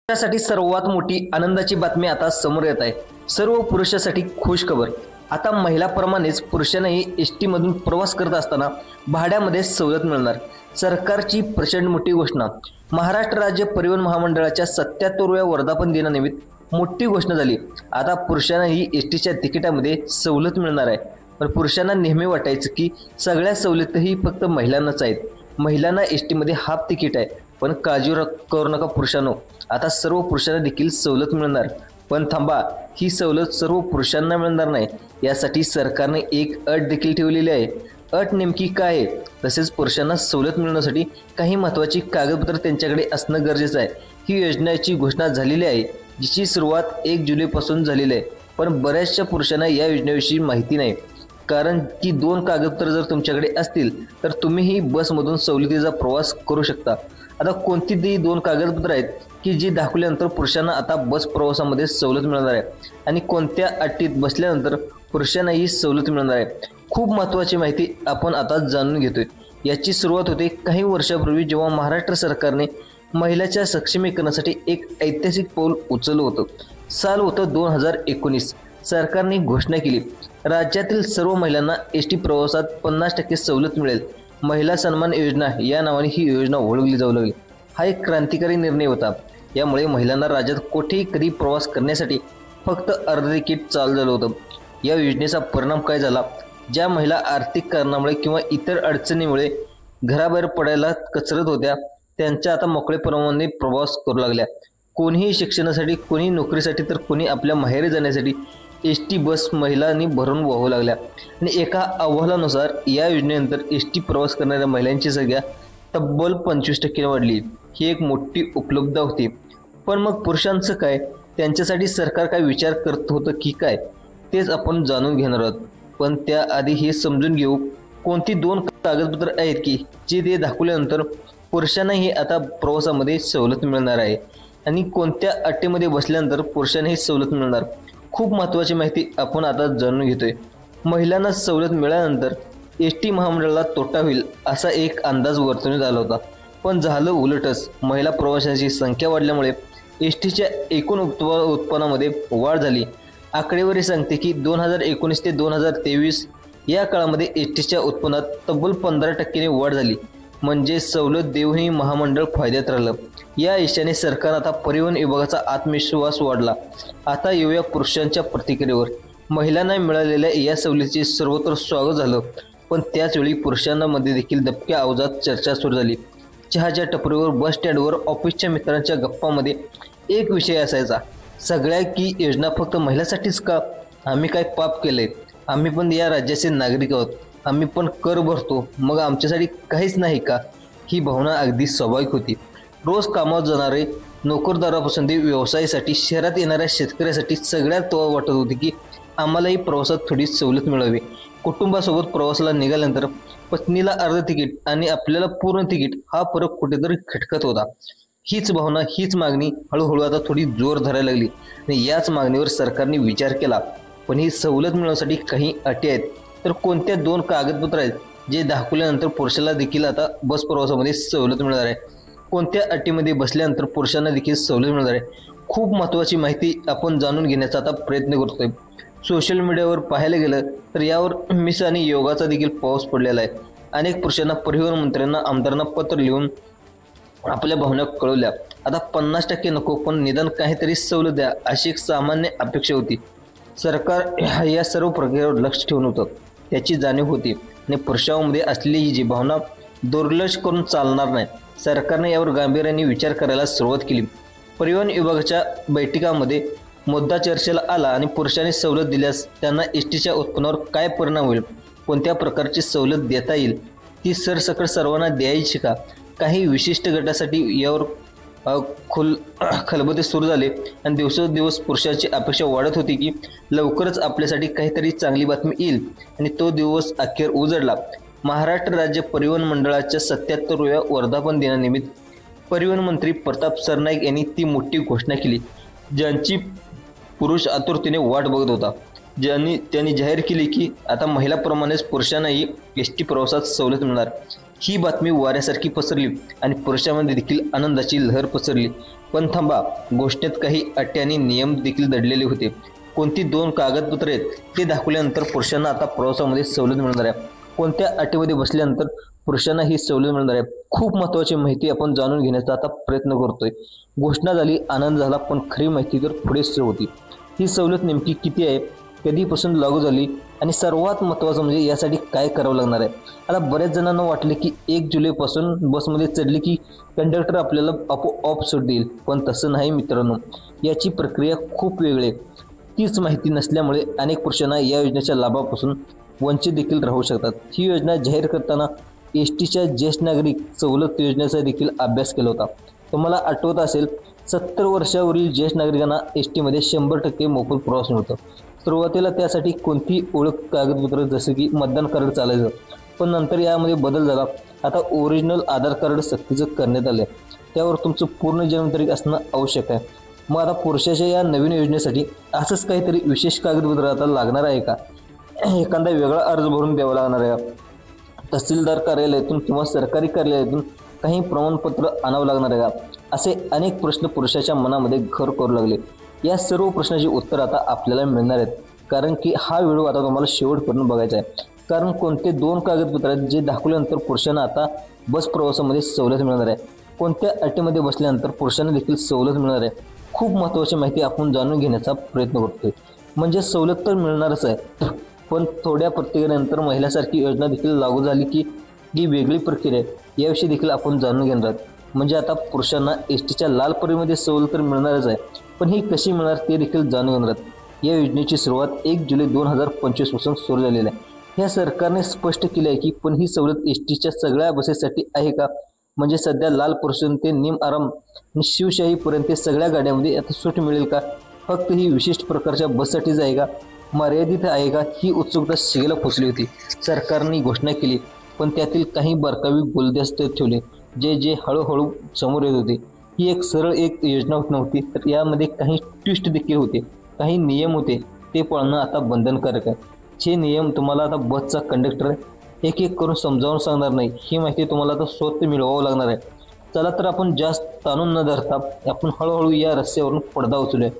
त्यासाठी सर्वात मोठी आनंदाची बातमी आता समोर येत आहे। सर्व पुरुषांसाठी खुश खबर। आता महिलांप्रमाणेच पुरुषांनाही एसटी मधून प्रवास करत असताना भाड्यामध्ये सवलत मिळणार। सरकारची प्रचंड मोठी घोषणा। महाराष्ट्र राज्य परिवहन महामंडळाच्या 77व्या वर्धापन दिनानिमित्त मोठी घोषणा झाली। आता पुरुषांनाही एसटीच्या तिकिटामध्ये सवलत मिळणार आहे। पण पुरुषांना नेहमी वाटायचं की सगळ्या सवलतीही फक्त महिलांनाच आहेत, महिलांना एसटी मध्ये हाफ तिकीट आहे। पण काळजी करू नका पुरुषांनो, आता सर्व पुरुषांना देखील सवलत मिळणार। पण थांबा, ही सवलत सर्व पुरुषांना मिळणार नाही, यासाठी सरकारने एक अट देखील ठेवलेली आहे। अट नेमकी काय आहे? तसेच पुरुषांना सवलत मिळण्यासाठी काही महत्त्वाची कागदपत्र त्यांच्याकडे असणं गरजेचं आहे। ही योजनेची घोषणा झालेली आहे, जिची सुरुवात 1 जुलैपासून झालेली आहे। पण बऱ्याचशा पुरुषांना या योजनेविषयी माहिती नाही, कारण की 2 कागदपत्र जर तुमच्याकडे असतील तर तुम्हीही बसमधून सवलतीचा प्रवास करू शकता। आता कोणती ती 2 कागदपत्र आहेत की जी दाखवल्यानंतर पुरुषांना आता बस प्रवासामध्ये सवलत मिळणार आहे आणि कोणत्या अटीत बसल्यानंतर पुरुषांनाही सवलत मिळणार आहे? खूप महत्त्वाची माहिती आपण आता जाणून घेतोय। याची सुरुवात होते काही वर्षापूर्वी, जेव्हा महाराष्ट्र सरकारने महिलांच्या सक्षमीकरणासाठी एक ऐतिहासिक पाऊल उचललं होतं। साल होतं 2019। सरकारने घोषणा केली, राज्यातील सर्व महिलांना एसटी प्रवासात 50% सवलत मिळेल। महिला सन्मान योजना या नावाने ही योजना ओळखली जाऊ लागली। हा एक क्रांतिकारी निर्णय होता। यामुळे महिलांना राज्यात कोठेही कधी प्रवास करण्यासाठी फक्त अर्ध तिकीट चालू झालं होतं। या योजनेचा परिणाम काय झाला? ज्या महिला आर्थिक कारणामुळे किंवा इतर अडचणीमुळे घराबाहेर पडायला कचरत होत्या, त्यांच्या आता मोकळेपणाने प्रवास करू लागल्या। कोणीही शिक्षणासाठी, कोणी नोकरीसाठी, तर कोणी आपल्या माहेरी जाण्यासाठी एसटी बस महिलांनी भरून वाहू लागल्या। आणि एका अहवालानुसार या योजनेनंतर एसटी प्रवास करणाऱ्या महिलांची संख्या तब्बल 25% वाढली। ही एक मोठी उपलब्धता होती। पण मग पुरुषांचं काय? त्यांच्यासाठी सरकार काय विचार करत होतं की काय? तेच आपण जाणून घेणार आहोत। पण त्याआधी हे समजून घेऊ, कोणती 2 कागदपत्र आहेत की जे ते दाखवल्यानंतर पुरुषांनाही आता प्रवासामध्ये सवलत मिळणार आहे आणि कोणत्या अटीमध्ये बसल्यानंतर पुरुषांनाही सवलत मिळणार। खूप महत्त्वाची माहिती आपण आता जाणून घेतोय। महिलांना सवलत मिळाल्यानंतर एसटी महामंडळाला तोटा होईल असा एक अंदाज वर्तवण्यात आला होता, पण झालं उलटच। महिला प्रवाशांची संख्या वाढल्यामुळे एसटीच्या एकूण उत्पन्नामध्ये वाढ झाली। आकडेवारी सांगते की 2019 ते 2023 या काळामध्ये एसटीच्या उत्पन्नात तब्बल 15% वाढ झाली। म्हणजे सवलत देऊनही महामंडळ फायद्यात राहिलं। या इशाने सरकार आता परिवहन विभागाचा आत्मविश्वास वाढला। आता येऊया पुरुषांच्या प्रतिक्रियेवर। महिलांना मिळालेल्या या सवलतीचे सर्वत्र स्वागत झालं, पण त्याचवेळी पुरुषांमध्ये देखील दबक्या आवाजात चर्चा सुरू झाली। चहाच्या टपरीवर, बस स्टँडवर, ऑफिसच्या मित्रांच्या गप्पामध्ये एक विषय असायचा, सगळ्या की योजना फक्त महिलांसाठीच का? आम्ही काय पाप केलंय? आम्ही पण या राज्याचे नागरिक आहोत, आम्ही पण कर भरतो, मग आमच्यासाठी काहीच नाही का? ही भावना अगदी स्वाभाविक होती। रोज कामावर जाणारे नोकरदारापासून ते व्यवसायासाठी शहरात येणाऱ्या शेतकऱ्यासाठी सगळ्यात वाटत होती की आम्हालाही प्रवासात थोडी सवलत मिळावी। कुटुंबासोबत प्रवासाला निघाल्यानंतर पत्नीला अर्ध तिकीट आणि आपल्याला पूर्ण तिकीट, हा फरक कुठेतरी खटकत होता। हीच भावना, हीच मागणी हळूहळू आता थोडी जोर धरायला लागली आणि याच मागणीवर सरकारने विचार केला। पण ही सवलत मिळवण्यासाठी काही अटी आहेत। तर कोणत्या 2 कागदपत्र आहेत जे दाखवल्यानंतर पुरुषाला देखील आता बस प्रवासामध्ये सवलत मिळणार आहे? कोणत्या अटीमध्ये बसल्यानंतर पुरुषांना देखील सवलत मिळणार आहे? खूप महत्त्वाची माहिती आपण जाणून घेण्याचा आता प्रयत्न करतोय। सोशल मीडियावर पाहायला गेलं तर यावर मिस आणि योगाचा देखील पाऊस पडलेला आहे। अनेक पुरुषांना परिवहन मंत्र्यांना, आमदारांना पत्र लिहून आपल्या भावना कळवल्या। आता 50% नको, पण निदान काहीतरी सवलत द्या, अशी एक सामान्य अपेक्षा होती। सरकार या सर्व प्रक्रियेवर लक्ष ठेवून होतं, त्याची जाणीव होती आणि पुरुषांमध्ये असलेली जी भावना दुर्लक्ष करून चालणार नाही। सरकारने यावर गांभीर्याने विचार करायला सुरुवात केली। परिवहन विभागाच्या बैठकांमध्ये मुद्दा चर्चेला आला आणि पुरुषांनी सवलत दिल्यास त्यांना एसटीच्या उत्पन्नावर काय परिणाम होईल, कोणत्या प्रकारची सवलत देता येईल, ती सरसकट सर्वांना द्यायची का? काही विशिष्ट गटासाठी यावर खलबते सुरू झाले आणि दिवसेंदिवस पुरुषांची अपेक्षा वाढत होती की लवकरच आपल्यासाठी काहीतरी चांगली बातमी येईल आणि तो दिवस अखेर उजडला। महाराष्ट्र राज्य परिवहन मंडळाच्या 77व्या वर्धापन दिनानिमित्त परिवहन मंत्री प्रताप सरनाईक यांनी ती मोठी घोषणा केली, ज्यांची पुरुष आतुरतेने वाट बघत होता। त्यांनी जाहीर केली की आता महिलांप्रमाणेच पुरुषांनाही एसटी प्रवासात सवलत मिळणार। ही बातमी वाऱ्यासारखी पसरली आणि पुरुषांमध्ये देखील आनंदाची लहर पसरली. पण थांबा, घोषणेत काही अटी आणि नियम देखील दडलेले होते. कोणती 2 कागदपत्रे आहेत ते दाखवल्यानंतर पुरुषांना आता प्रवासामध्ये सवलत मिळणार आहे. कोणत्या अटीमध्ये बसल्यानंतर पुरुषांना ही सवलत मिळणार आहे. खूप महत्त्वाची माहिती आपण जाणून घेण्याचा आता प्रयत्न करतोय. घोषणा झाली, आनंद झाला, पण खरी माहिती तर पुढेच होती. ही सवलत नेमकी किती आहे, कधीपासून लागू झाली आणि सर्वात महत्त्वाचं म्हणजे यासाठी काय करावं लागणार आहे. आता बऱ्याच जणांना वाटले की 1 जुलैपासून बसमध्ये चढले की कंडक्टर आपल्याला आपोआप सूट देईल, पण तसं नाही मित्रांनो. याची प्रक्रिया खूप वेगळी आहे. तीच माहिती नसल्यामुळे अनेक पुरुषांना या योजनेच्या लाभापासून वंचित देखील राहू शकतात. ही योजना जाहीर करताना एसटीच्या ज्येष्ठ नागरिक सवलत योजनेचा देखील अभ्यास केला होता. तुम्हाला आठवत असेल, 70 वर्षावरील ज्येष्ठ नागरिकांना एसटीमध्ये 100% मोफत प्रवास मिळतो. सुरुवातीला त्यासाठी कोणती ओळख कागदपत्र जसे की मतदान कार्ड चालायचं, पण नंतर यामध्ये बदल झाला. आता ओरिजिनल आधार कार्ड सक्तीचं करण्यात आले. त्यावर तुमचं पूर्ण जन्मतारीख असणं आवश्यक आहे. मग आता पुरुषाच्या या नवीन योजनेसाठी असंच काहीतरी विशेष कागदपत्र आता लागणार आहे का? एखादा वेगळा अर्ज भरून द्यावा लागणार आहे का? तहसीलदार कार्यालयातून किंवा सरकारी कार्यालयातून काही प्रमाणपत्र आणावं लागणार आहे का? असे अनेक प्रश्न पुरुषाच्या मनामध्ये घर करू लागले. या सर्व प्रश्नाची उत्तर आता आपल्याला मिळणार आहेत, कारण की हा व्हिडिओ आता तुम्हाला शेवटपर्यंत बघायचा आहे. कारण कोणते 2 कागदपत्र आहेत जे दाखवल्यानंतर पुरुषांना आता बस प्रवासामध्ये सवलत मिळणार आहे. कोणत्या अटीमध्ये बसल्यानंतर पुरुषांना देखील सवलत मिळणार आहे. खूप महत्त्वाची माहिती आपण जाणून घेण्याचा प्रयत्न करतोय. म्हणजे सवलत तर मिळणारच आहे, पण थोड्या प्रत्येकानंतर महिलासारखी योजना देखील लागू झाली की ही वेगळी प्रक्रिया आहे, याविषयी देखील आपण जाणून घेणार आहोत. म्हणजे आता पुरुषांना एसटीच्या लाल परीमध्ये सवलत तर मिळणारच आहे, पण ही कशी मिळणार ते देखील जाणून घेणार आहोत. या योजनेची सुरुवात 1 जुलै 2025 पासून सुरू झालेली आहे. ह्या सरकारने स्पष्ट केले आहे की पण ही सवलत एसटीच्या सगळ्या बसेससाठी आहे का? म्हणजे सध्या लालपासून ते निम आराम आणि शिवशाहीपर्यंत सगळ्या गाड्यांमध्ये आता सूट मिळेल का? फक्त ही विशिष्ट प्रकारच्या बससाठीच आहे का? मर्यादित आहे का? ही उत्सुकता शिगेला पोचली होती. सरकारने घोषणा केली, पण त्यातील काही बारकावे गुलदस्ते ठेवले जे हळूहळू समोर येत होते. ही एक सरळ योजना नव्हती, तर यामध्ये काही ट्विस्ट देखील होते, काही नियम होते. ते पाळणं आता बंधनकारक आहे. जे नियम तुम्हाला आता बसचा कंडक्टर एक करून समजावून सांगणार नाही. ही माहिती तुम्हाला आता स्वतः मिळवावं लागणार आहे. चला तर आपण जास्त ताणून न धरता आपण हळूहळू या रस्त्यावरून पडदा उचलूया.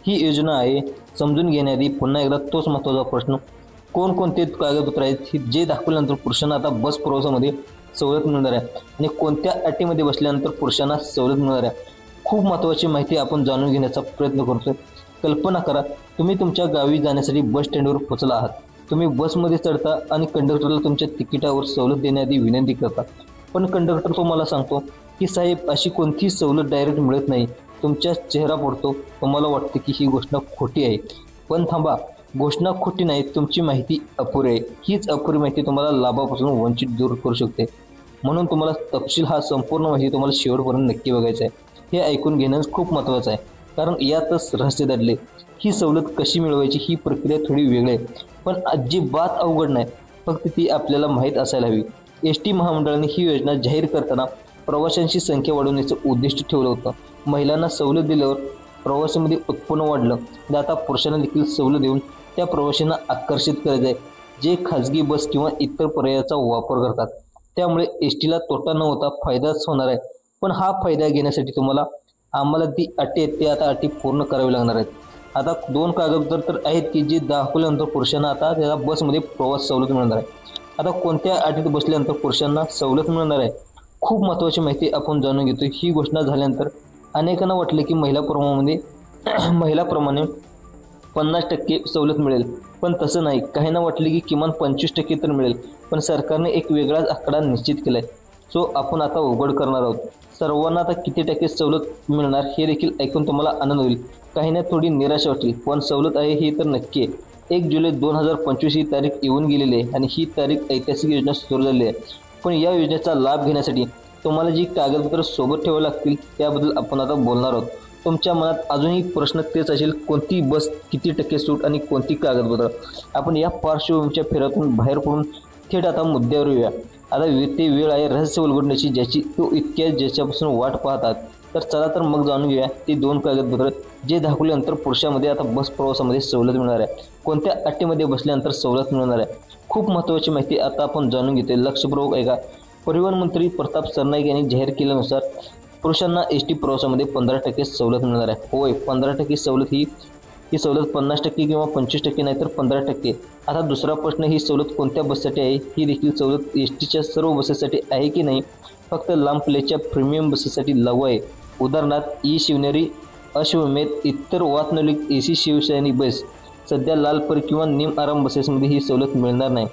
ही योजना आहे समजून घेण्याआधी पुन्हा एकदा तोच महत्त्वाचा प्रश्न, कोणकोणते कागदपत्र आहेत जे दाखवल्यानंतर पुरुषांना आता बस प्रवासामध्ये सवलत मिळणार आहे आणि कोणत्या अटीमध्ये बसल्यानंतर पुरुषांना सवलत मिळणार आहे. खूप महत्त्वाची माहिती आपण जाणून घेण्याचा प्रयत्न करतोय. कल्पना करा, तुम्ही तुमच्या गावी जाण्यासाठी बस स्टँडवर पोहोचला आहात. तुम्ही बसमध्ये चढता आणि कंडक्टरला तुमच्या तिकिटावर सवलत देण्याआधी विनंती करता, पण कंडक्टर तुम्हाला सांगतो की साहेब, अशी कोणतीही सवलत डायरेक्ट मिळत नाही. तुमचा चेहरा पडतो. तुम्हाला वाटते की ही घोषणा खोटी आहे, पण थांबा, घोषणा खोटी नाही, तुमची माहिती अपुरी आहे. हीच अपुरी माहिती तुम्हाला लाभापासून वंचित दूर करू शकते. म्हणून तुम्हाला तपशील हा संपूर्ण माहिती तुम्हाला शेवटपर्यंत नक्की बघायचं आहे. हे ऐकून घेणं खूप महत्त्वाचं आहे, कारण यातच रहस्य दडले. ही सवलत कशी मिळवायची ही प्रक्रिया थोडी वेगळी आहे, पण अजिबात अवघड नाही. फक्त ती आपल्याला माहीत असायला हवी. एसटी महामंडळाने ही योजना जाहीर करताना प्रवाशांची संख्या वाढवण्याचं उद्दिष्ट ठेवलं होतं. महिलांना सवलत दिल्यावर प्रवासामध्ये उत्पन्न वाढलं. आता पुरुषांना देखील सवलत देऊन त्या प्रवाशांना आकर्षित करायचं आहे, जे खाजगी बस किंवा इतर पर्यायाचा वापर करतात. त्यामुळे एसटीला तोटा न होता फायदाच होणार आहे. पण हा फायदा घेण्यासाठी आम्हाला ती अटी आहेत, ते आता अटी पूर्ण करावी लागणार आहेत. आता 2 कागदपत्र तर आहेत की जे दाखवल्यानंतर पुरुषांना आता त्याला बसमध्ये प्रवास सवलत मिळणार आहे. आता कोणत्या अटीत बसल्यानंतर पुरुषांना सवलत मिळणार आहे, खूप महत्त्वाची माहिती आपण जाणून घेतो. ही घोषणा झाल्यानंतर अनेकांना वाटले की महिलाप्रमाणे 50% सवलत मिळेल, पण तसं नाही. काहींना वाटले की किमान 25% तर मिळेल, पण सरकारने एक वेगळाच आकडा निश्चित केला आहे. सो आपण आता उघड करणार आहोत. सर्वांना आता किती टक्के सवलत मिळणार हे देखील ऐकून तुम्हाला आनंद होईल. काहींना थोडी निराशा वाटेल, पण सवलत आहे ही तर नक्की आहे. 1 जुलै 2025 ही तारीख येऊन गेलेली आहे आणि ही तारीख ऐतिहासिक योजना सुरू झाली आहे. पण या योजनेचा लाभ घेण्यासाठी तुम्हाला जी कागदपत्र सोबत ठेवावी लागतील त्याबद्दल आपण आता बोलणार आहोत. तुमच्या मनात अजूनही प्रश्न तेच असेल, कोणती बस, किती टक्के सूट आणि कोणती कागदपत्र. आपण या पार्श्वभूमीच्या फेऱ्यातून बाहेर पडून थेट आता मुद्द्यावर येऊया. आता ते वेळ आहे रहस्य उलगडण्याची, ज्याच्यापासून वाट पाहतात. तर चला तर मग जाणून घेऊया ती 2 कागदपत्र जे दाखवल्यानंतर पुरुषांमध्ये आता बस प्रवासामध्ये सवलत मिळणार आहे, कोणत्या अटीमध्ये बसल्यानंतर सवलत मिळणार आहे. खूप महत्त्वाची माहिती आता आपण जाणून घेतोय. लक्षपूर्वक ऐका. परिवहन मंत्री प्रताप सरनाईक यांनी जाहीर केल्यानुसार पुरुषांना एसटी प्रवासामध्ये 15% सवलत मिळणार आहे। होय, 15% सवलत ही सवलत 50% किंवा 25% नाही तर 15%। आता दुसरा प्रश्न, ही सवलत कोणत्या बससाठी आहे? ही देखील सवलत एसटीच्या सर्व बसेससाठी आहे की नाही, फक्त लांब पल्ल्याच्या प्रीमियम बसेससाठी लागू आहे? उदाहरणार्थ ई शिवनेरी, अश्वमेध, इतर वातानुकूलित एसी शिवशाही बस। सध्या लालपरी किंवा निम आराम बसेसमध्ये ही सवलत मिळणार नाही।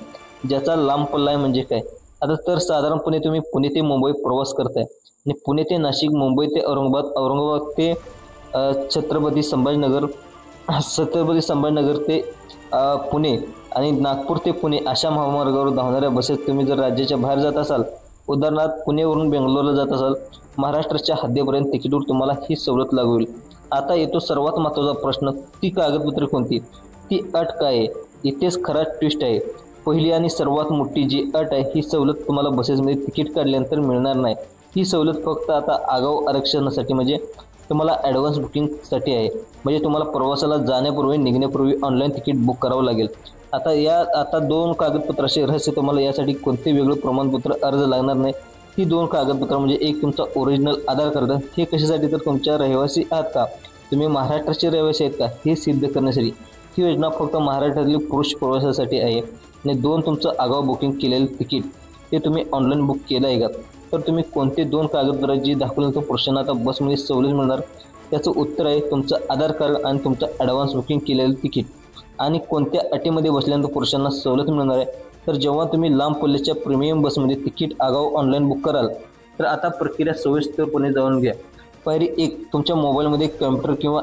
ज्याचा लांब पल्ला आहे म्हणजे काय? आता तर साधारणपणे तुम्ही पुणे ते मुंबई प्रवास करताय आणि पुणे ते नाशिक, मुंबई ते औरंगाबाद, औरंगाबाद ते छत्रपती संभाजीनगर ते पुणे आणि नागपूर ते पुणे अशा महामार्गावर धावणाऱ्या बसेस तुम्ही जर राज्याच्या बाहेर जात असाल, उदाहरणार्थ पुणेवरून बेंगलोरला जात असाल, महाराष्ट्राच्या हद्दीपर्यंत तिकीटवर तुम्हाला ही सवलत लागू होईल। आता येतो सर्वात महत्त्वाचा प्रश्न, ती कागदपत्रे कोणती? ती अट काय आहे? इथेच खरा ट्विस्ट आहे। पहिली आणि सर्वात मोठी जी अट आहे, ही सवलत तुम्हाला बसेसमध्ये तिकीट काढल्यानंतर मिळणार नाही। ही सवलत फक्त आता आगाऊ आरक्षणासाठी म्हणजे तुम्हाला ॲडव्हान्स बुकिंगसाठी आहे। म्हणजे तुम्हाला प्रवासाला जाण्यापूर्वी निघण्यापूर्वी ऑनलाईन तिकीट बुक करावं लागेल। आता 2 कागदपत्राचे रहस्य, तुम्हाला यासाठी कोणते वेगळं प्रमाणपत्र अर्ज लागणार नाही। ती 2 कागदपत्र म्हणजे एक तुमचा ओरिजिनल आधार कार्ड, हे कशासाठी तर तुमच्या रहिवासी आहात का, तुम्ही महाराष्ट्राचे रहिवासी आहेत का हे सिद्ध करण्यासाठी। ही योजना फक्त महाराष्ट्रातील पुरुष प्रवासासाठी आहे। आणि 2 तुमचं आगाऊ बुकिंग केलेलं तिकीट, ते तुम्ही ऑनलाईन बुक केलं आहे का? तर तुम्ही कोणते 2 कागदपत्र जी दाखवल्यानंतर पुरुषांना आता बसमध्ये सवलत मिळणार, त्याचं उत्तर आहे तुमचं आधार कार्ड आणि तुमचं ॲडव्हान्स बुकिंग केलेलं तिकीट। आणि कोणत्या अटीमध्ये बसल्यानंतर पुरुषांना सवलत मिळणार आहे, तर जेव्हा तुम्ही लांब पल्ल्याच्या प्रीमियम बसमध्ये तिकीट आगाऊ ऑनलाईन बुक कराल, तर आता प्रक्रिया सविस्तरपणे जाणून घ्या। पायरी 1, तुमच्या मोबाईलमध्ये कम्प्युटर किंवा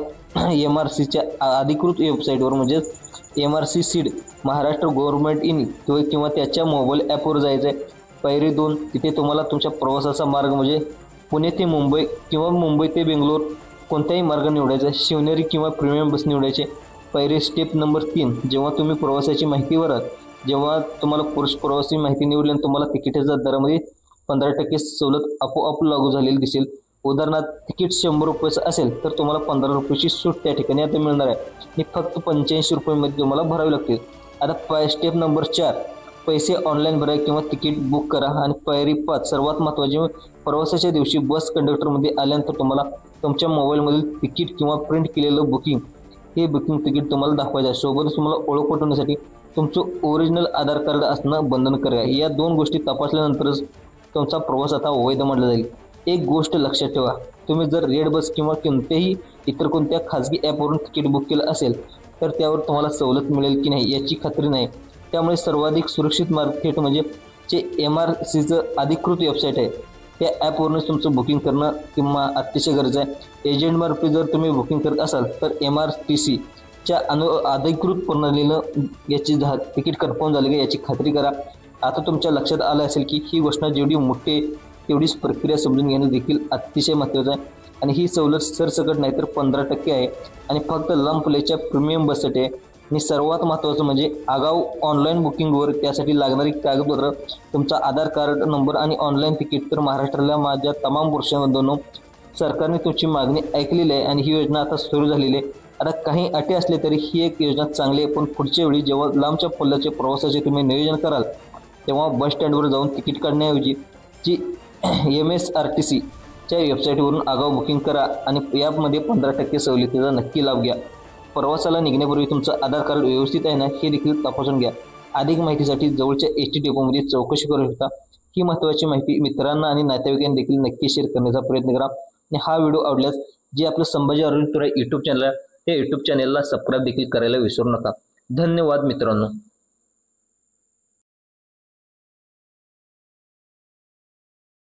MRCच्या अधिकृत वेबसाईटवर म्हणजेच MRC seed Maharashtra government in किंवा त्याच्या मोबाईल ॲपवर जायचं आहे। पायरी 2, तिथे तुम्हाला तुमच्या प्रवासाचा मार्ग म्हणजे पुणे ते मुंबई किंवा मुंबई ते बेंगलोर कोणताही मार्ग निवडायचा, शिवनेरी किंवा प्रीमियम बस निवडायचे। पायरी स्टेप नंबर 3, जेव्हा तुम्ही प्रवासाची माहिती भराल, जेव्हा तुम्हाला पुरुष प्रवासी माहिती निवडल्यानंतर तुम्हाला तिकिटाच्या दरामध्ये 15% सवलत आपोआप लागू झालेली दिसेल। उदाहरणार्थ तिकीट 100 रुपयाचं असेल तर तुम्हाला 15 रुपयाची सूट त्या ठिकाणी आता मिळणार आहे आणि फक्त 85 रुपयामध्ये तुम्हाला भरावे लागतील। आता स्टेप नंबर 4, पैसे ऑनलाईन भरा किंवा तिकीट बुक करा। आणि पायरी 5, सर्वात महत्त्वाची, प्रवासाच्या दिवशी बस कंडक्टरमध्ये आल्यानंतर तुम्हाला तुमच्या मोबाईलमधील तिकीट किंवा प्रिंट केलेलं बुकिंग तिकीट तुम्हाला दाखवायचं आहे। सोबतच तुम्हाला ओळख पटवण्यासाठी तुमचं ओरिजिनल आधार कार्ड असणं बंधनकारक आहे। या 2 गोष्टी तपासल्यानंतरच तुमचा प्रवास आता वैध मानला जाईल। एक गोष्ट लक्षात ठेवा, तुम्ही जर रेड बस किंवा कोणत्याही इतर कोणत्या खाजगी ॲपवरून तिकीट बुक केलं असेल तर त्यावर तुम्हाला सवलत मिळेल की नाही याची खात्री नाही। त्यामुळे सर्वाधिक सुरक्षित मार्ग थेट म्हणजे जे MRCचं अधिकृत वेबसाईट आहे त्या ॲपवरूनच तुमचं बुकिंग करणं किंवा अतिशय गरज आहे। एजंटमार्फत जर तुम्ही बुकिंग करत असाल तर MRTCच्या अधिकृत प्रणालीनं याची तिकीट कन्फर्म झाले का याची खात्री करा। आता तुमच्या लक्षात आलं असेल की ही घोषणा जेवढी मोठी तेवढीच प्रक्रिया समजून घेणं देखील अतिशय महत्त्वाचं आहे। आणि ही सवलत सरसकट नाही तर 15% आहे आणि फक्त लांब पल्ल्याच्या प्रीमियम बससाठी आहे। आणि सर्वात महत्त्वाचं म्हणजे आगाऊ ऑनलाईन बुकिंगवर त्यासाठी लागणारी कागदपत्र, तुमचा आधार कार्ड नंबर आणि ऑनलाईन तिकीट। तर महाराष्ट्राला माझ्या तमाम पुरुषांबंधूंनो, सरकारने तुमची मागणी ऐकलेली आहे आणि ही योजना आता सुरू झालेली आहे। आता काही अटी असले तरी ही एक योजना चांगली आहे, पण पुढच्या वेळी जेव्हा लांबच्या पल्ल्याच्या प्रवासाचे तुम्ही नियोजन कराल तेव्हा बस स्टँडवर जाऊन तिकीट काढण्याऐवजी जी MSRTCच्या वेबसाईटवरून आगाऊ बुकिंग करा आणि यामध्ये 15% सवलतीचा नक्की लाभ घ्या। प्रवासाला निघण्यापूर्वी तुमचं आधार कार्ड व्यवस्थित आहे ना हे देखील तपासून घ्या। अधिक माहितीसाठी जवळच्या एसटी डेपोमध्ये चौकशी करू शकता। ही महत्त्वाची माहिती मित्रांना आणि नातेवाईकांना देखील नक्की शेअर करण्याचा प्रयत्न करा। आणि हा व्हिडिओ आवडल्यास जे आपलं संभाजी अरुण तुरा यूट्यूब चॅनल आहे त्या यूट्यूब चॅनलला सबस्क्राईब देखील करायला विसरू नका। धन्यवाद मित्रांनो।